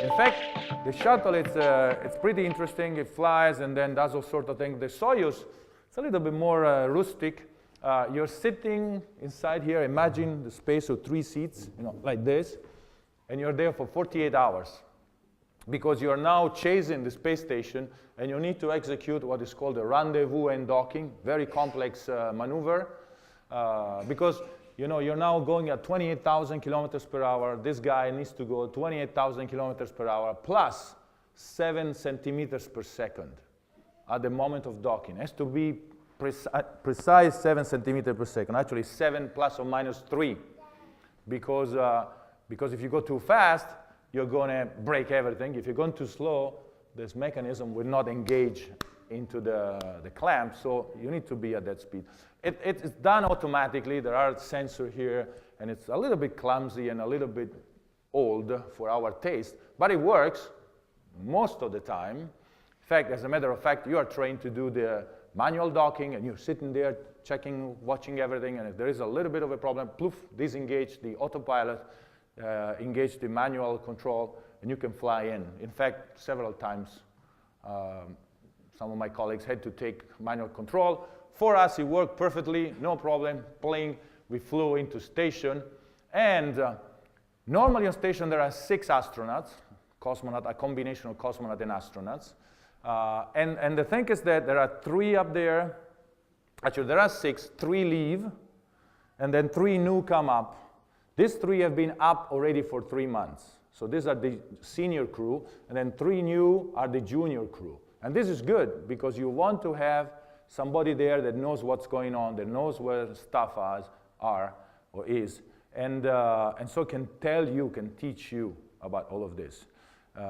In fact, the shuttle, it's pretty interesting. It flies and then does all sorts of things. The Soyuz, it's a little bit more rustic. You're sitting inside here. Imagine the space of 3 seats, like this, and you're there for 48 hours because you're now chasing the space station, and you need to execute what is called a rendezvous and docking, very complex maneuver, because you're now going at 28,000 kilometers per hour. This guy needs to go 28,000 kilometers per hour plus 7 centimeters per second at the moment of docking. It has to be precise 7 centimeters per second, actually 7 plus or minus 3, because if you go too fast, you're going to break everything. If you're going too slow, this mechanism will not engage into the clamp, so you need to be at that speed. It's done automatically. There are sensors here, and it's a little bit clumsy and a little bit old for our taste, but it works most of the time. In fact, as a matter of fact, you are trained to do the manual docking, and you're sitting there checking, watching everything, and if there is a little bit of a problem, poof, disengage the autopilot, engage the manual control, and you can fly in. In fact, several times, some of my colleagues had to take manual control. For us, it worked perfectly, no problem, playing. We flew into station, and normally on station there are 6 astronauts, a combination of cosmonaut and astronauts. And the thing is that there are 3 up there. Actually, there are 6, 3 leave, and then 3 new come up. These 3 have been up already for 3 months. So these are the senior crew, and then 3 new are the junior crew. And this is good, because you want to have somebody there that knows what's going on, that knows where stuff is, and so can tell you, can teach you about all of this.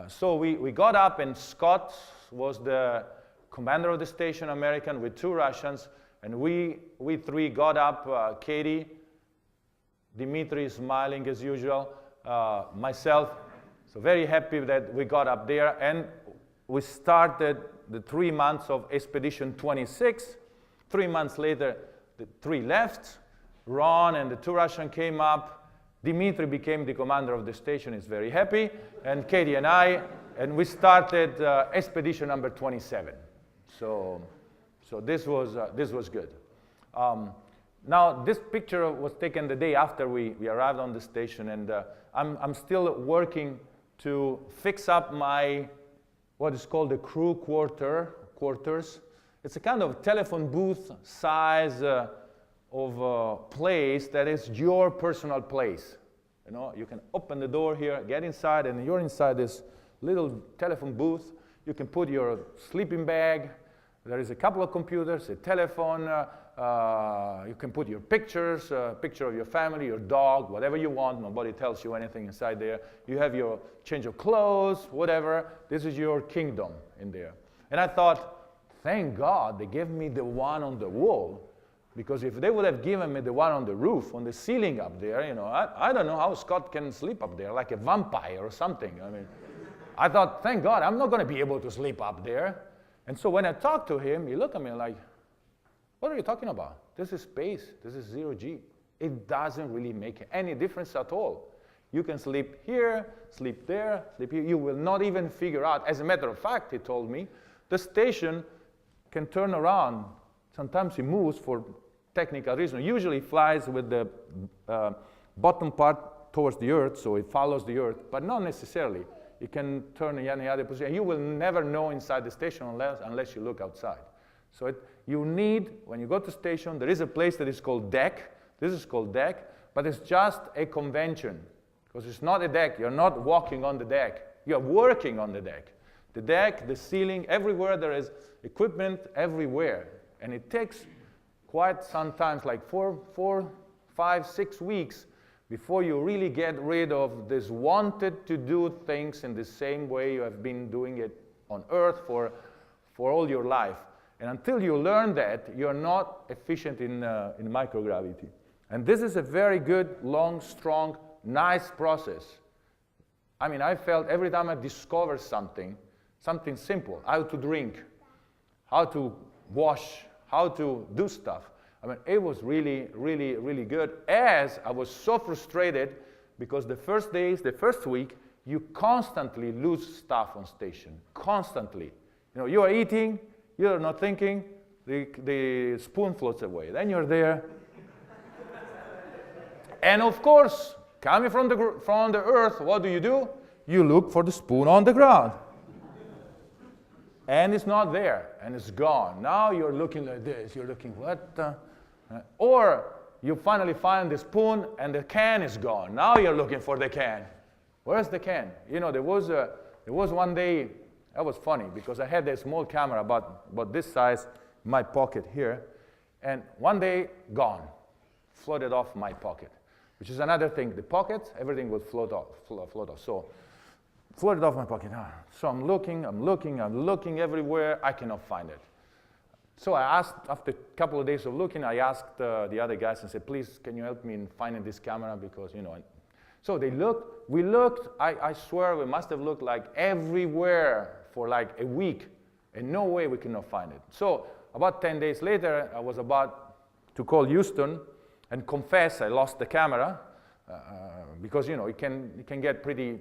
So we got up, and Scott was the commander of the station, American, with 2 Russians, and we 3 got up, Katie, Dimitri smiling as usual, myself, so very happy that we got up there, and we started the 3 months of Expedition 26. 3 months later, the 3 left. Ron and the 2 Russians came up. Dimitri became the commander of the station, is very happy, and Katie and I, and we started Expedition number 27. So this was good. Now, this picture was taken the day after we arrived on the station, and I'm still working to fix up my what is called the crew quarters. It's a kind of telephone booth size of place that is your personal place. You can open the door here, get inside, and you're inside this little telephone booth. You can put your sleeping bag. There is a couple of computers, a telephone. You can put your pictures, a picture of your family, your dog, whatever you want. Nobody tells you anything inside there. You have your change of clothes, whatever. This is your kingdom in there. And I thought, thank God they gave me the one on the wall, because if they would have given me the one on the roof, on the ceiling up there, I don't know how Scott can sleep up there, like a vampire or something. I mean, I thought, thank God, I'm not going to be able to sleep up there. And so when I talked to him, he looked at me like, what are you talking about? This is space. This is 0G. It doesn't really make any difference at all. You can sleep here, sleep there, sleep here. You will not even figure out. As a matter of fact, he told me, the station can turn around. Sometimes it moves for technical reasons. Usually it flies with the bottom part towards the Earth, so it follows the Earth, but not necessarily. It can turn in any other position. You will never know inside the station unless you look outside. So you need, when you go to station, there is a place that is called deck. This is called deck, but it's just a convention, because it's not a deck. You're not walking on the deck. You're working on the deck. The deck, the ceiling, everywhere there is equipment everywhere. And it takes quite sometimes, like 4, 5, 6 weeks before you really get rid of this wanted to do things in the same way you have been doing it on Earth for all your life. And until you learn that, you're not efficient in microgravity. And this is a very good, long, strong, nice process. I mean, I felt every time I discover something Something simple, how to drink, how to wash, how to do stuff. I mean, it was really, really, really good, as I was so frustrated because the first days, the first week, you constantly lose stuff on station, constantly. You know, you are eating, you're not thinking, the spoon floats away. Then you're there. And of course, coming from the earth, what do? You look for the spoon on the ground. And it's not there, and it's gone. Now you're looking like this. You're looking, what the? Or you finally find the spoon, and the can is gone. Now you're looking for the can. Where's the can? You know, there was one day, that was funny, because I had a small camera about this size in my pocket here, and one day, gone. Floated off my pocket, which is another thing. The pocket, everything will float off. So, floated off my pocket. So I'm looking everywhere. I cannot find it. So I asked, after a couple of days of looking, I asked the other guys and said, please, can you help me in finding this camera? Because, you know. So they looked. We looked. I swear we must have looked like everywhere for like a week. And no way we could not find it. So about 10 days later, I was about to call Houston and confess I lost the camera. Because, you know, it can get pretty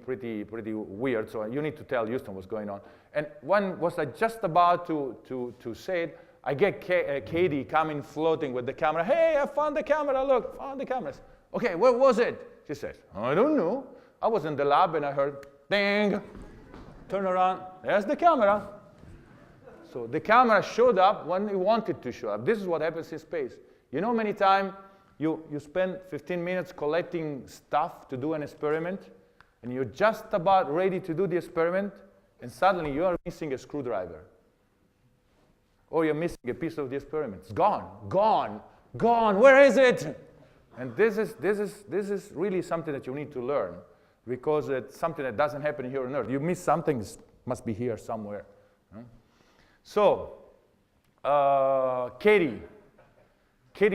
weird, so you need to tell Houston what's going on. And when was I just about to say it, I get Katie coming floating with the camera. Hey, I found the camera, look, found the camera. Okay, where was it? She says, I don't know. I was in the lab and I heard, ding, turn around, there's the camera. So the camera showed up when it wanted to show up. This is what happens in space. You know, many times, you spend 15 minutes collecting stuff to do an experiment, and you're just about ready to do the experiment, and suddenly you are missing a screwdriver. Or you're missing a piece of the experiment. It's gone, where is it? And this is really something that you need to learn, because it's something that doesn't happen here on Earth. You miss something, it must be here somewhere. So, Katie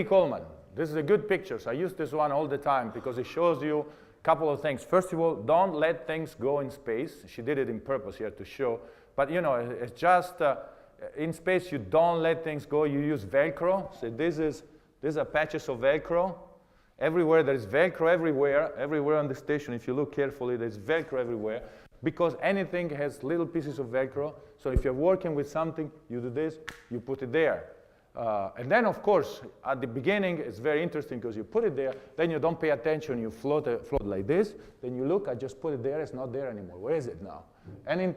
Coleman. This is a good picture, so I use this one all the time because it shows you a couple of things. First of all, don't let things go in space. She did it in purpose here to show. But, you know, it's just in space, you don't let things go. You use Velcro. So these are patches of Velcro. Everywhere, there is Velcro everywhere on the station. If you look carefully, there's Velcro everywhere because anything has little pieces of Velcro. So if you're working with something, you do this, you put it there. And then, of course, at the beginning, it's very interesting because you put it there, then you don't pay attention, you float like this, then you look, I just put it there, it's not there anymore. Where is it now? And in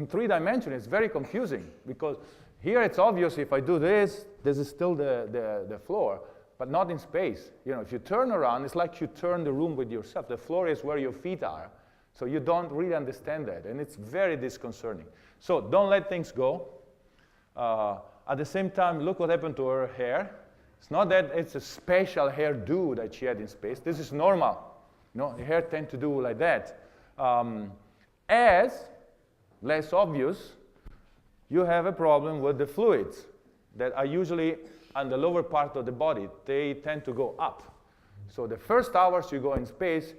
3 dimensions, it's very confusing because here it's obvious if I do this, this is still the floor, but not in space. You know, if you turn around, it's like you turn the room with yourself. The floor is where your feet are, so you don't really understand that, and it's very disconcerting. So don't let things go. At the same time, look what happened to her hair. It's not that it's a special hairdo that she had in space. This is normal. You know, the hair tend to do like that. As less obvious, you have a problem with the fluids that are usually on the lower part of the body. They tend to go up. So the first hours you go in space,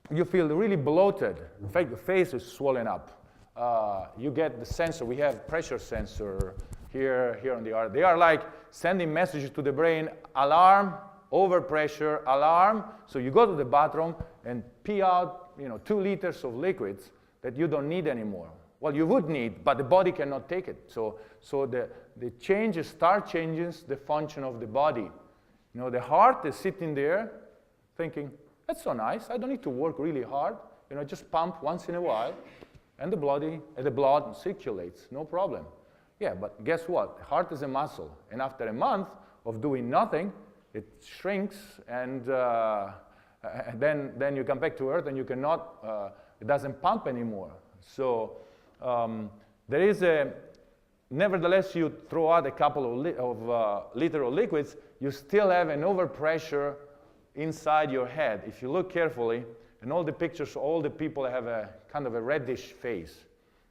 you feel really bloated. In fact, the face is swollen up. You get the sensor. We have pressure sensor here on the arm. They are like sending messages to the brain, alarm, overpressure, alarm. So you go to the bathroom and pee out, 2 liters of liquids that you don't need anymore. Well, you would need, but the body cannot take it. So the changes start changes the function of the body. The heart is sitting there thinking, that's so nice. I don't need to work really hard. Just pump once in a while, and the blood circulates, no problem. Yeah, but guess what? The heart is a muscle, and after a month of doing nothing, it shrinks, and then you come back to Earth, and you cannot. It doesn't pump anymore. So there is nevertheless, you throw out a couple of liter of liquids, you still have an overpressure inside your head. If you look carefully, in all the pictures, all the people have a kind of a reddish face.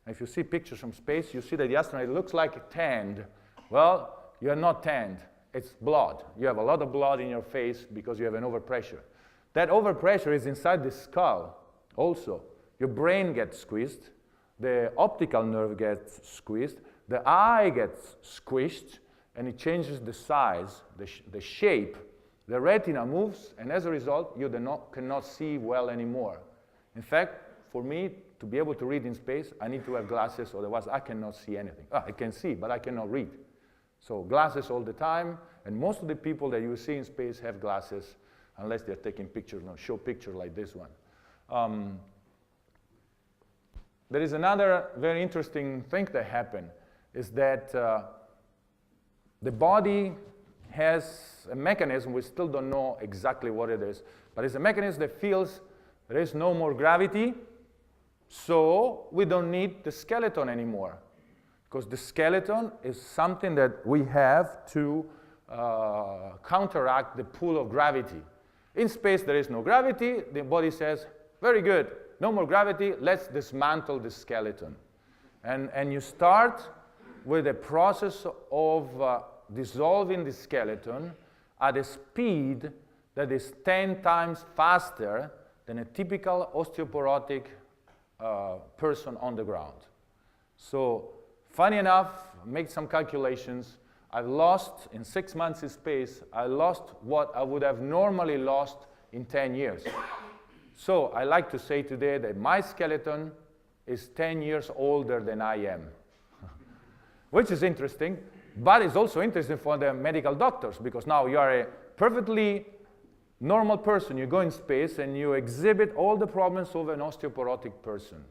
If you see pictures from space, you see that the astronaut looks like tanned. Well, you are not tanned. It's blood. You have a lot of blood in your face because you have an overpressure. That overpressure is inside the skull also. Your brain gets squeezed. the optical nerve gets squeezed, the eye gets squished, and it changes the size, the shape. The retina moves, and as a result, you cannot see well anymore. In fact, for me, to be able to read in space, I need to have glasses, otherwise I cannot see anything. I can see, but I cannot read. So glasses all the time, and most of the people that you see in space have glasses, unless they're taking pictures, show pictures like this one. There is another very interesting thing that happened, is that the body has a mechanism, we still don't know exactly what it is, but it's a mechanism that feels there is no more gravity, so we don't need the skeleton anymore. Because the skeleton is something that we have to counteract the pull of gravity. In space, there is no gravity. The body says, very good, no more gravity, let's dismantle the skeleton. And you start with a process of dissolving the skeleton at a speed that is 10 times faster than a typical osteoporotic person on the ground. So, funny enough, make some calculations. I've lost, in 6 months in space, I lost what I would have normally lost in 10 years. So I like to say today that my skeleton is 10 years older than I am, which is interesting, but it's also interesting for the medical doctors, because now you are a perfectly normal person. You go in space and you exhibit all the problems of an osteoporotic person.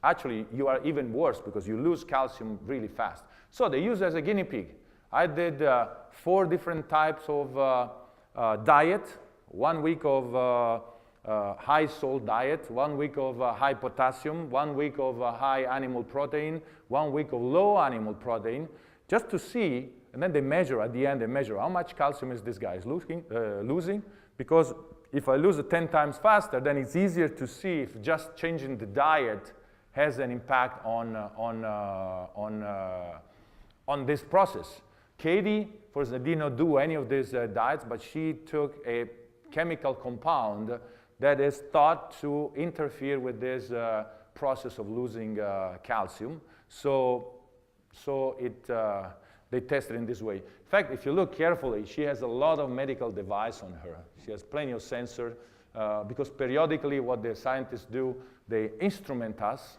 Actually, you are even worse because you lose calcium really fast. So they use as a guinea pig. I did 4 different types of diet, 1 week of high salt diet, 1 week of high potassium, 1 week of high animal protein, 1 week of low animal protein, just to see, and then they measure, at the end they measure how much calcium is this guy is losing, because if I lose it 10 times faster, then it's easier to see if just changing the diet has an impact on this process. Katie, for example, did not do any of these diets, but she took a chemical compound that is thought to interfere with this process of losing calcium. So they tested in this way. In fact, if you look carefully, she has a lot of medical device on her. She has plenty of sensors, because periodically what the scientists do, they instrument us,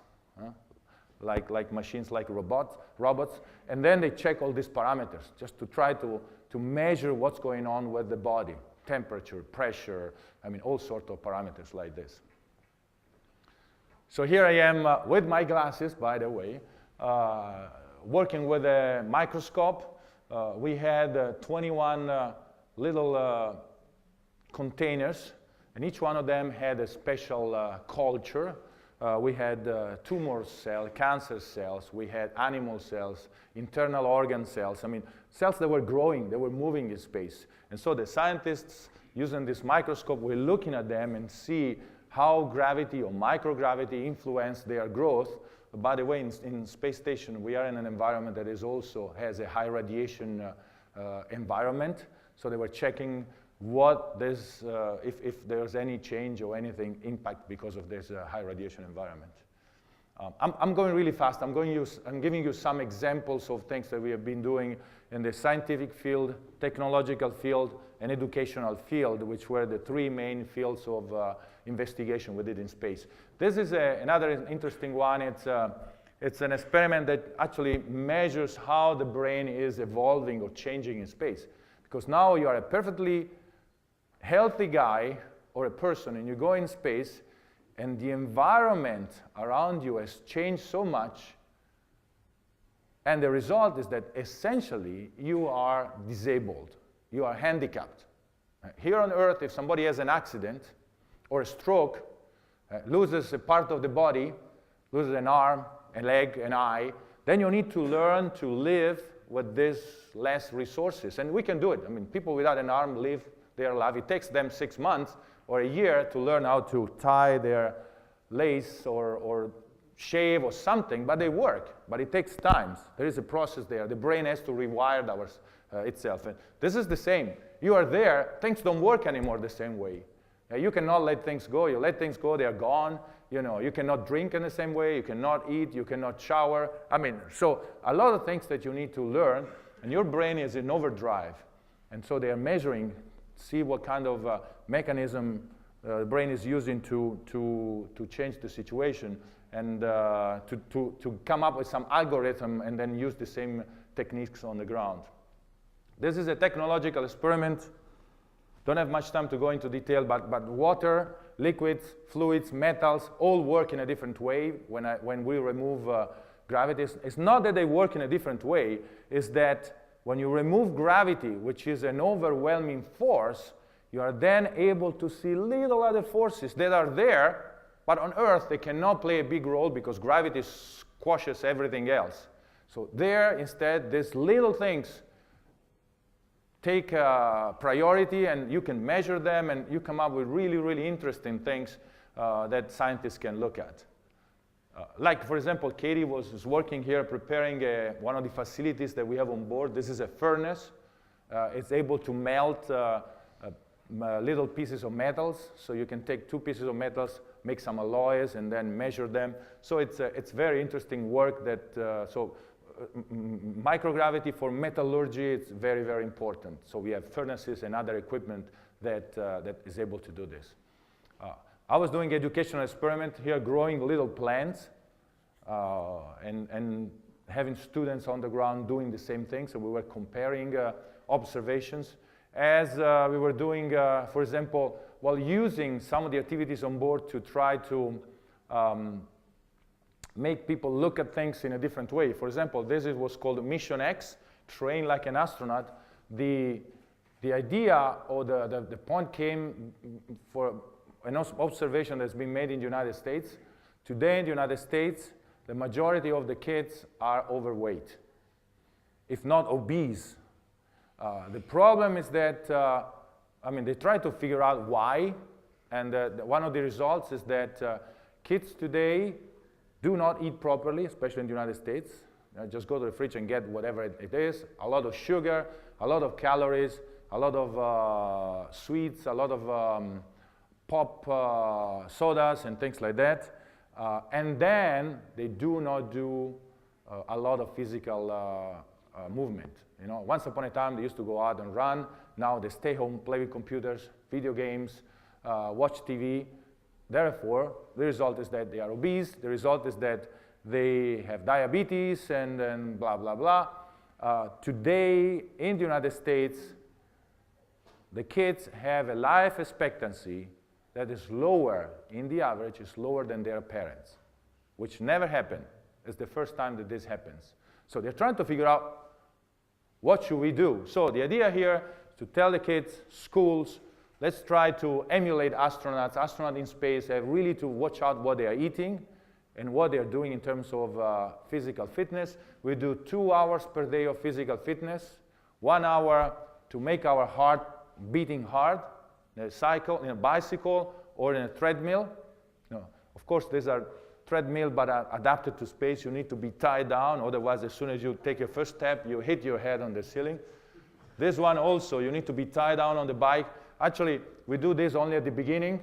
like machines, like robots, and then they check all these parameters just to try to measure what's going on with the body, temperature, pressure, I mean, all sorts of parameters like this. So here I am with my glasses, by the way, working with a microscope. We had 21 little containers, and each one of them had a special culture. We had tumor cells, cancer cells, we had animal cells, internal organ cells. I mean, cells that were growing, they were moving in space. And so the scientists, using this microscope, were looking at them and see how gravity or microgravity influence their growth. By the way, in space station, we are in an environment that is also has a high radiation environment. So they were checking what this, if there's any change or anything impact because of this high radiation environment. I'm going really fast. I'm giving you some examples of things that we have been doing in the scientific field, technological field, and educational field, which were the 3 main fields of investigation we did in space. This is another interesting one. It's an experiment that actually measures how the brain is evolving or changing in space. Because now you are a perfectly healthy guy or a person, and you go in space, and the environment around you has changed so much, and the result is that essentially you are disabled, you are handicapped. Here on Earth, if somebody has an accident or a stroke, loses a part of the body, loses an arm, a leg, an eye, then you need to learn to live with these less resources. And we can do it. I mean, people without an arm live their life. It takes them 6 months or a year to learn how to tie their lace or shave or something, but they work. But it takes time. There is a process there. The brain has to rewire itself. And this is the same. You are there, things don't work anymore the same way. You cannot let things go. You let things go, they are gone. You know, you cannot drink in the same way, you cannot eat, you cannot shower. I mean, so a lot of things that you need to learn, and your brain is in overdrive. And so they are measuring, see what kind of mechanism the brain is using to change the situation, and to come up with some algorithm and then use the same techniques on the ground. This is a technological experiment. Don't have much time to go into detail, but water, liquids, fluids, metals, all work in a different way when we remove gravity. It's not that they work in a different way, it's that when you remove gravity, which is an overwhelming force, you are then able to see little other forces that are there, but on Earth they cannot play a big role because gravity squashes everything else. So there, instead, these little things take priority, and you can measure them, and you come up with really, really interesting things that scientists can look at. Like, for example, Katie was working here preparing one of the facilities that we have on board. This is a furnace. It's able to melt little pieces of metals. So you can take 2 pieces of metals, make some alloys, and then measure them. So it's very interesting work that, microgravity for metallurgy is very, very important. So we have furnaces and other equipment that is able to do this. I was doing educational experiment here, growing little plants and having students on the ground doing the same thing. So we were comparing observations as we were doing, for example, while using some of the activities on board to try to make people look at things in a different way. For example, this was called Mission X, Train Like an Astronaut. The idea or the point came for an observation that's been made in the United States. Today in the United States, the majority of the kids are overweight, if not obese. The problem is that, I mean, they try to figure out why, and one of the results is that kids today do not eat properly, especially in the United States. Just go to the fridge and get whatever it is. A lot of sugar, a lot of calories, a lot of sweets, a lot of pop sodas and things like that. And then they do not do a lot of physical movement. You know, once upon a time they used to go out and run. Now they stay home, play with computers, video games, watch TV. Therefore, the result is that they are obese. The result is that they have diabetes and blah, blah, blah. Today, in the United States, the kids have a life expectancy that is lower, in the average, is lower than their parents, which never happened. It's the first time that this happens. So they're trying to figure out, what should we do? So the idea here is to tell the kids, schools, let's try to emulate astronauts. Astronauts in space have really to watch out what they are eating and what they are doing in terms of physical fitness. We do 2 hours per day of physical fitness, 1 hour to make our heart beating hard, in a cycle, in a bicycle, or in a treadmill. No, of course, these are treadmill, but are adapted to space. You need to be tied down, otherwise, as soon as you take your first step, you hit your head on the ceiling. This one also, you need to be tied down on the bike. Actually, we do this only at the beginning.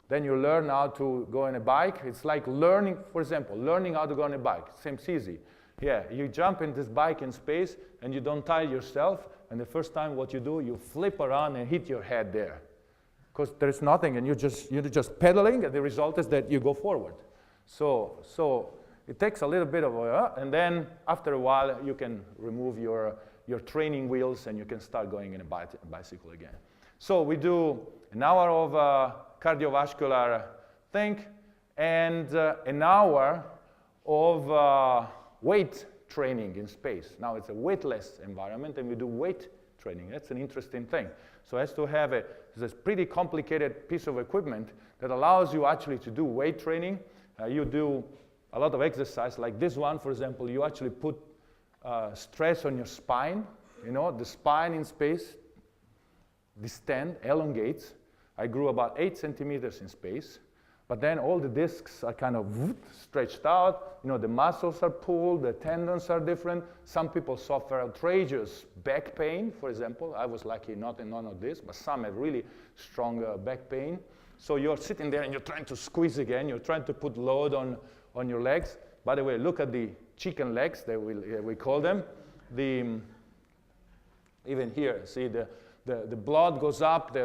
Then you learn how to go on a bike. It's like learning, for example, learning how to go on a bike. Seems easy. Yeah, you jump in this bike in space, and you don't tie yourself. And the first time, what you do, you flip around and hit your head there, because there's nothing, and you're just pedaling, and the result is that you go forward. So it takes a little bit of and then after a while, you can remove your training wheels, and you can start going in a bicycle again. So we do an hour of cardiovascular thing and an hour of weight training in space. Now it's a weightless environment, and we do weight training. That's an interesting thing. So it has to have this pretty complicated piece of equipment that allows you actually to do weight training. You do a lot of exercise, like this one, for example. You actually put stress on your spine. You know, the spine in space, distend, elongates. I grew about 8 centimeters in space, but then all the discs are kind of stretched out. You know, the muscles are pulled, the tendons are different. Some people suffer outrageous back pain, for example. I was lucky not in none of this, but some have really strong back pain. So you're sitting there and you're trying to squeeze again. You're trying to put load on your legs. By the way, look at the chicken legs, that we call them. Even here, see the blood goes up.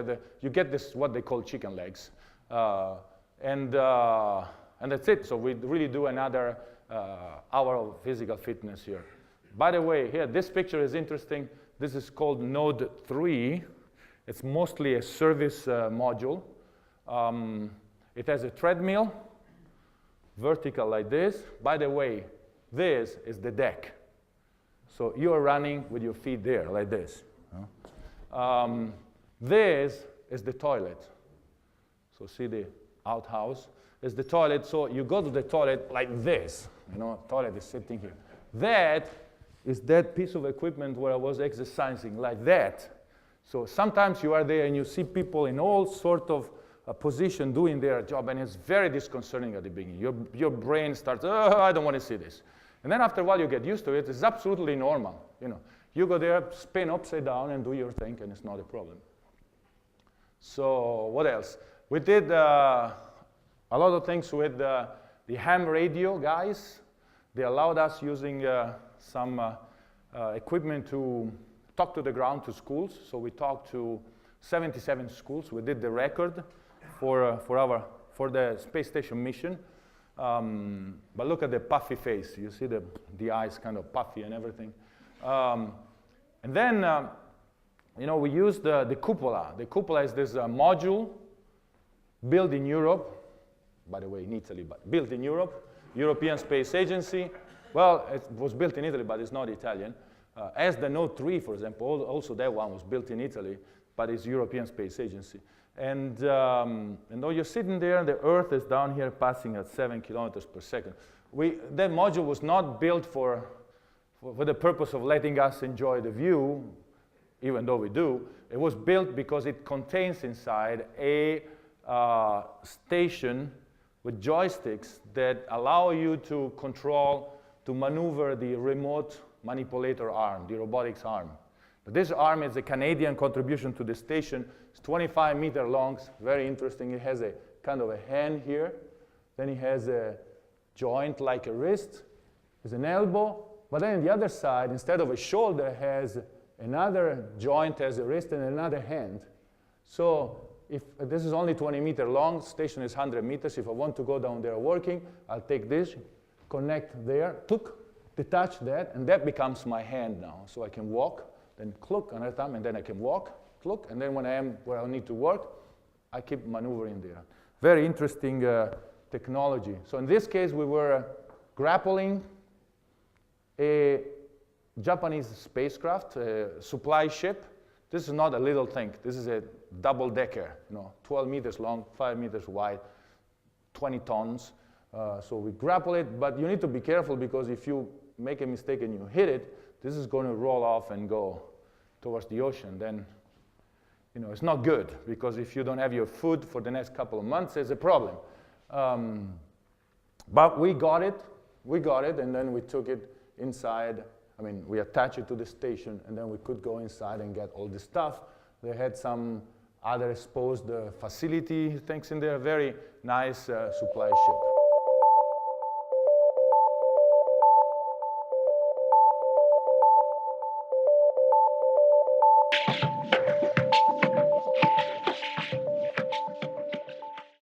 You get this, what they call chicken legs. And that's it. So we really do another hour of physical fitness here. By the way, here, this picture is interesting. This is called Node 3. It's mostly a service module. It has a treadmill, vertical like this. By the way, this is the deck. So you are running with your feet there, like this. This is the toilet. So see the outhouse is the toilet. So you go to the toilet like this. Toilet is sitting here. That is that piece of equipment where I was exercising, like that. So sometimes you are there and you see people in all sort of position doing their job, and it's very disconcerting at the beginning. Your brain starts, oh, I don't want to see this. And then after a while you get used to it. It's absolutely normal. You go there, spin upside down and do your thing, and it's not a problem. So what else? We did a lot of things with the ham radio guys. They allowed us using some equipment to talk to the ground to schools. So we talked to 77 schools. We did the record for the space station mission. But look at the puffy face. You see the eyes kind of puffy and everything. And then, we used the cupola. The cupola is this module built in Europe, by the way, in Italy, but built in Europe, European Space Agency. Well, it was built in Italy, but it's not Italian. As the Node 3, for example, also that one was built in Italy, but it's European Space Agency. And though you're sitting there, the Earth is down here passing at 7 kilometers per second. That module was not built for the purpose of letting us enjoy the view, even though we do. It was built because it contains inside a station with joysticks that allow you to maneuver the remote manipulator arm, the robotics arm. But this arm is a Canadian contribution to the station. It's 25 meters long, very interesting. It has a kind of a hand here. Then it has a joint like a wrist. There's an elbow. But then on the other side, instead of a shoulder, has another joint as a wrist and another hand. So if this is only 20 meters long, station is 100 meters. If I want to go down there working, I'll take this, connect there, detach that, and that becomes my hand now. So I can walk, then click another time, and then I can walk, click, and then when I am where I need to work, I keep maneuvering there. Very interesting technology. So in this case, we were grappling a Japanese spacecraft, a supply ship. This is not a little thing. This is a double-decker, 12 meters long, 5 meters wide, 20 tons. So we grapple it, but you need to be careful because if you make a mistake and you hit it, this is going to roll off and go towards the ocean. Then, it's not good because if you don't have your food for the next couple of months, there's a problem. But we got it, and then we took it inside. We attached it to the station, and then we could go inside and get all the stuff. They had some other exposed facility things in there. Very nice supply ship.